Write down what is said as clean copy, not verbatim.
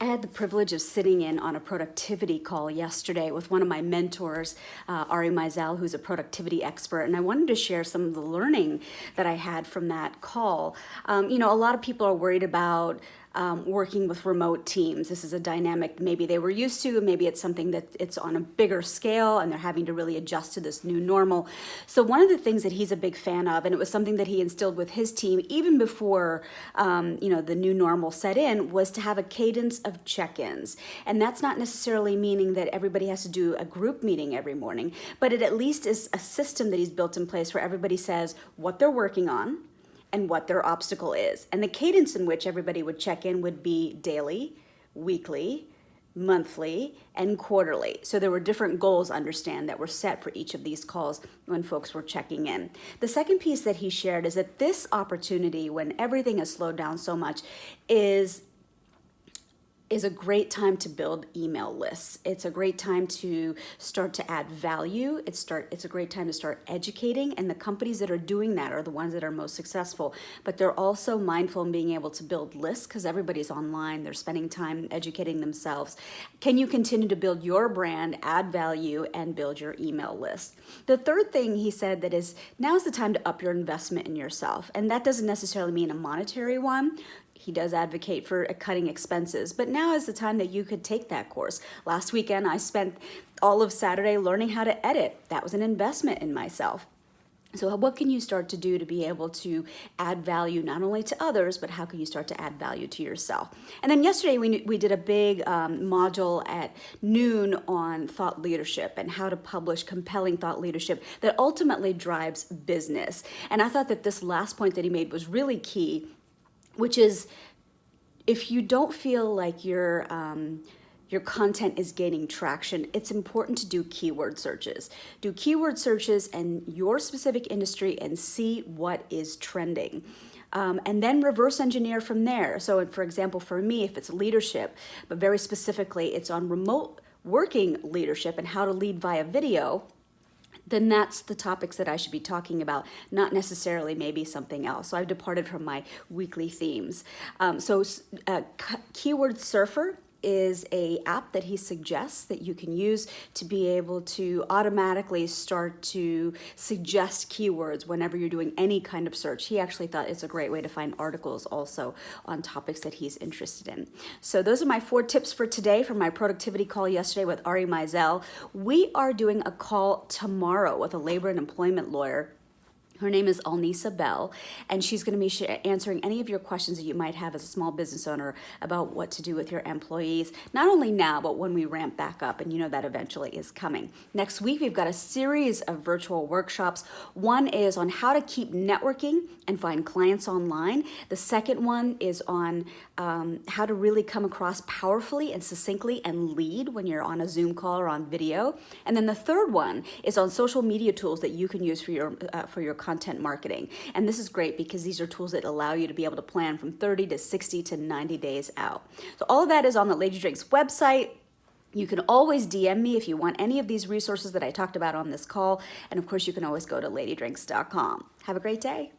I had the privilege of sitting in on a productivity call yesterday with one of my mentors, Ari Meisel, who's a productivity expert, and I wanted to share some of the learning that I had from that call. A lot of people are worried about working with remote teams. This is a dynamic maybe they were used to, maybe it's something that it's on a bigger scale and they're having to really adjust to this new normal. So one of the things that he's a big fan of, and it was something that he instilled with his team even before the new normal set in, was to have a cadence of check-ins. And that's not necessarily meaning that everybody has to do a group meeting every morning, but it at least is a system that he's built in place where everybody says what they're working on and what their obstacle is. And the cadence in which everybody would check in would be daily, weekly, monthly, and quarterly. So there were different goals, understand, that were set for each of these calls when folks were checking in. The second piece that he shared is that this opportunity, when everything has slowed down so much, is a great time to build email lists. It's a great time to start to add value. It's a great time to start educating, and the companies that are doing that are the ones that are most successful. But they're also mindful in being able to build lists because everybody's online. They're spending time educating themselves. Can you continue to build your brand, add value, and build your email list? The third thing he said that is now's the time to up your investment in yourself, and that doesn't necessarily mean a monetary one. He does advocate for cutting expenses, but now is the time that you could take that course. Last weekend, I spent all of Saturday learning how to edit. That was an investment in myself. So what can you start to do to be able to add value not only to others, but how can you start to add value to yourself? And then yesterday we did a big module at noon on thought leadership and how to publish compelling thought leadership that ultimately drives business. And I thought that this last point that he made was really key, which is if you don't feel like your content is gaining traction, it's important to do keyword searches. Do keyword searches in your specific industry and see what is trending. And then reverse engineer from there. So for example, for me, if it's leadership, but very specifically it's on remote working leadership and how to lead via video, then that's the topics that I should be talking about, not necessarily maybe something else. So I've departed from my weekly themes. Keyword Surfer is a app that he suggests that you can use to be able to automatically start to suggest keywords whenever you're doing any kind of search. He actually thought it's a great way to find articles also on topics that he's interested in. So those are my 4 tips for today from my productivity call yesterday with Ari Meisel. We are doing a call tomorrow with a labor and employment lawyer. Her name is Alnisa Bell, and she's going to be answering any of your questions that you might have as a small business owner about what to do with your employees, not only now, but when we ramp back up, and you know that eventually is coming. Next week, we've got a series of virtual workshops. One is on how to keep networking and find clients online. The second one is on how to really come across powerfully and succinctly and lead when you're on a Zoom call or on video. And then the third one is on social media tools that you can use for your content marketing. And this is great because these are tools that allow you to be able to plan from 30 to 60 to 90 days out. So all of that is on the Lady Drinks website. You can always DM me if you want any of these resources that I talked about on this call. And of course, you can always go to ladydrinks.com. Have a great day.